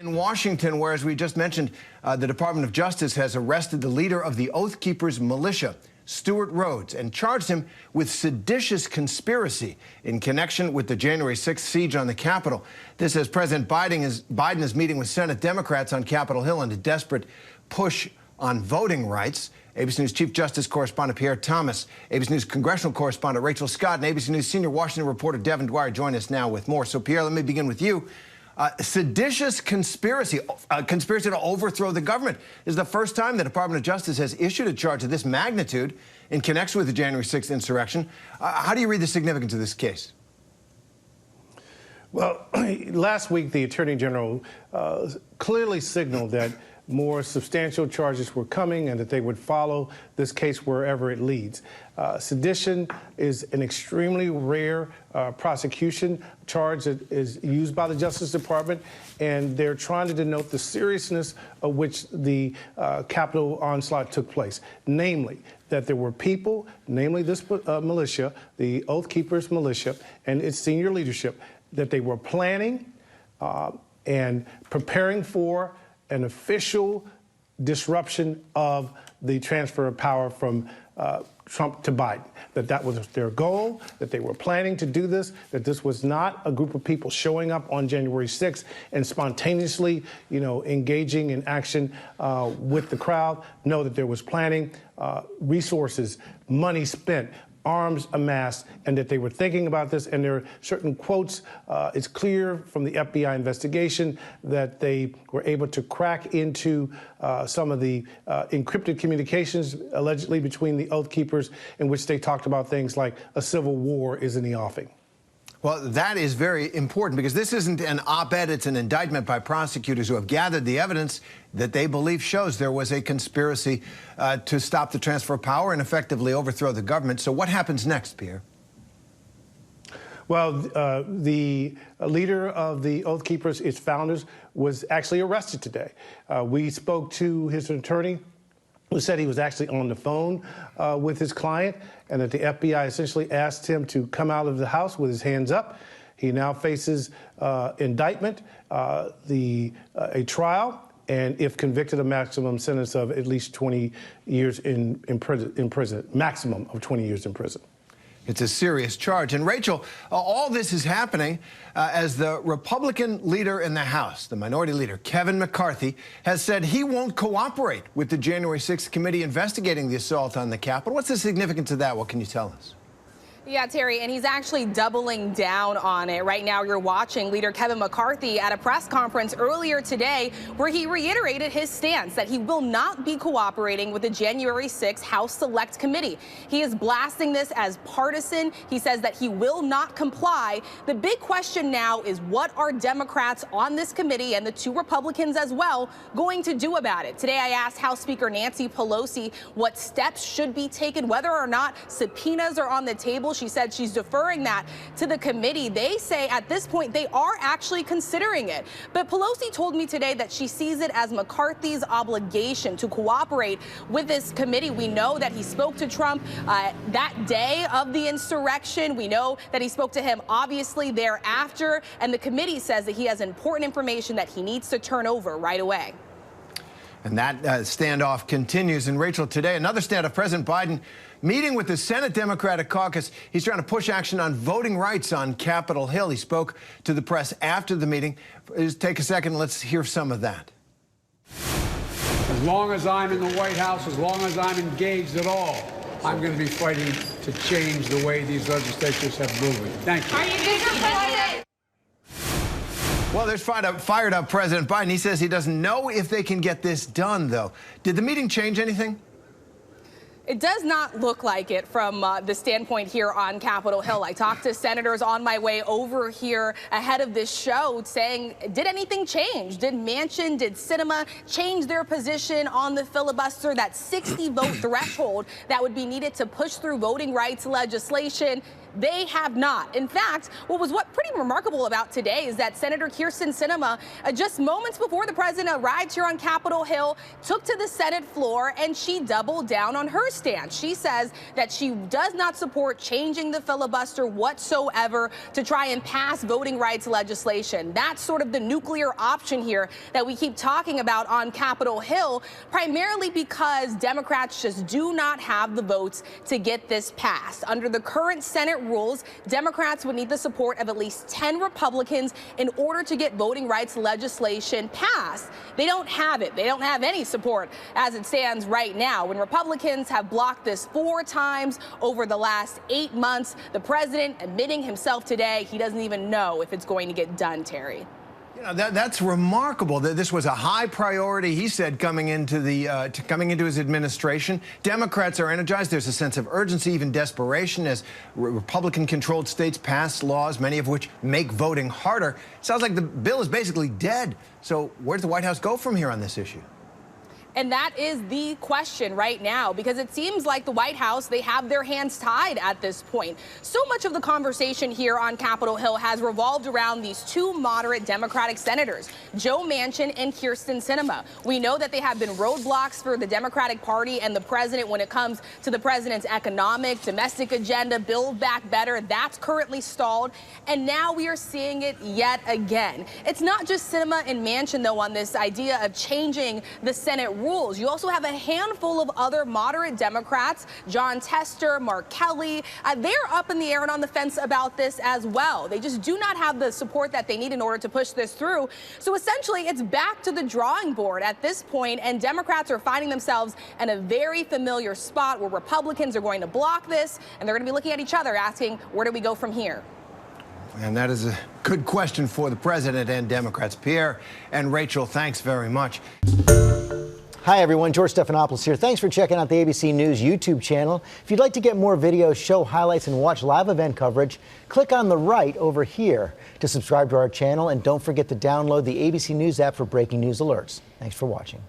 In Washington, where, as we just mentioned, the Department of Justice has arrested the leader of the Oath Keepers militia, Stewart Rhodes, and charged him with seditious conspiracy in connection with the January 6th siege on the Capitol. This as President Biden is meeting with Senate Democrats on Capitol Hill in a desperate push on voting rights. ABC News Chief Justice Correspondent Pierre Thomas, ABC News Congressional Correspondent Rachel Scott, and ABC News Senior Washington reporter Devin Dwyer join us now with more. So, Pierre, let me begin with you. Seditious conspiracy, conspiracy to overthrow the government is the first time the Department of Justice has issued a charge of this magnitude in connection with the January 6th insurrection. How do you read the significance of this case? Well, last week, the Attorney General clearly signaled that more substantial charges were coming and that they would follow this case wherever it leads. Sedition is an extremely rare prosecution charge that is used by the Justice Department, and they're trying to denote the seriousness of which the Capitol onslaught took place, namely that there were people, namely this militia, the Oath Keepers militia, and its senior leadership, that they were planning and preparing for an official disruption of the transfer of power from Trump to Biden, that was their goal, that they were planning to do this, that this was not a group of people showing up on January 6th and spontaneously, engaging in action with the crowd. No, that there was planning, resources, money spent, arms amassed, and that they were thinking about this. And there are certain quotes. It's clear from the FBI investigation that they were able to crack into some of the encrypted communications allegedly between the Oath Keepers, in which they talked about things like a civil war is in the offing. Well, that is very important, because this isn't an op-ed, it's an indictment by prosecutors who have gathered the evidence that they believe shows there was a conspiracy to stop the transfer of power and effectively overthrow the government. So what happens next, Pierre? Well, the leader of the Oath Keepers, its founders, was actually arrested today. We spoke to his attorney, who said he was actually on the phone with his client, and that the FBI essentially asked him to come out of the house with his hands up. He now faces indictment, a trial, and if convicted, a maximum sentence of at least 20 years in prison, maximum of 20 years in prison. It's a serious charge. And Rachel, all this is happening as the Republican leader in the House, the minority leader, Kevin McCarthy, has said he won't cooperate with the January 6th committee investigating the assault on the Capitol. What's the significance of that? What can you tell us? Yeah, Terry, and he's actually doubling down on it. Right now, you're watching Leader Kevin McCarthy at a press conference earlier today where he reiterated his stance that he will not be cooperating with the January 6th House Select Committee. He is blasting this as partisan. He says that he will not comply. The big question now is, what are Democrats on this committee, and the two Republicans as well, going to do about it? Today, I asked House Speaker Nancy Pelosi what steps should be taken, whether or not subpoenas are on the table. She said she's deferring that to the committee. They say at this point they are actually considering it. But Pelosi told me today that she sees it as McCarthy's obligation to cooperate with this committee. We know that he spoke to Trump that day of the insurrection. We know that he spoke to him obviously thereafter. And the committee says that he has important information that he needs to turn over right away. And that standoff continues. And Rachel, today, another standoff. President Biden meeting with the Senate Democratic caucus. He's trying to push action on voting rights on Capitol Hill. He spoke to the press after the meeting. Just take a second. Let's hear some of that. As long as I'm in the White House, as long as I'm engaged at all, I'm going to be fighting to change the way these legislatures have moved. Thank you. Are you disappointed? Well, there's fired up President Biden. He says he doesn't know if they can get this done, though. Did the meeting change anything? It does not look like it from the standpoint here on Capitol Hill. I talked to senators on my way over here ahead of this show saying, did anything change? Did Manchin, did Sinema change their position on the filibuster, that 60-vote threshold that would be needed to push through voting rights legislation? They have not. In fact, what was pretty remarkable about today is that Senator Kyrsten Sinema, just moments before the president arrived here on Capitol Hill, took to the Senate floor and she doubled down on her stance. She says that she does not support changing the filibuster whatsoever to try and pass voting rights legislation. That's sort of the nuclear option here that we keep talking about on Capitol Hill, primarily because Democrats just do not have the votes to get this passed. Under the current Senate rules, Democrats would need the support of at least 10 Republicans in order to get voting rights legislation passed. They don't have it. They don't have any support as it stands right now. When Republicans have blocked this 4 times over the last 8 months, the president admitting himself today he doesn't even know if it's going to get done, Terry. You know, that's remarkable that this was a high priority, he said, coming into his administration. Democrats are energized. There's a sense of urgency, even desperation, as Republican-controlled states pass laws, many of which make voting harder. Sounds like the bill is basically dead. So where does the White House go from here on this issue? And that is the question right now, because it seems like the White House, they have their hands tied at this point. So much of the conversation here on Capitol Hill has revolved around these 2 moderate Democratic senators, Joe Manchin and Kyrsten Sinema. We know that they have been roadblocks for the Democratic Party and the president when it comes to the president's economic, domestic agenda, Build Back Better. That's currently stalled. And now we are seeing it yet again. It's not just Sinema and Manchin, though, on this idea of changing the Senate rules. You also have a handful of other moderate Democrats, John Tester, Mark Kelly. They're up in the air and on the fence about this as well. They just do not have the support that they need in order to push this through. So essentially, it's back to the drawing board at this point, and Democrats are finding themselves in a very familiar spot where Republicans are going to block this, and they're going to be looking at each other asking, where do we go from here? And that is a good question for the president and Democrats. Pierre and Rachel, thanks very much. Hi, everyone. George Stephanopoulos here. Thanks for checking out the ABC News YouTube channel. If you'd like to get more videos, show highlights, and watch live event coverage, click on the right over here to subscribe to our channel. And don't forget to download the ABC News app for breaking news alerts. Thanks for watching.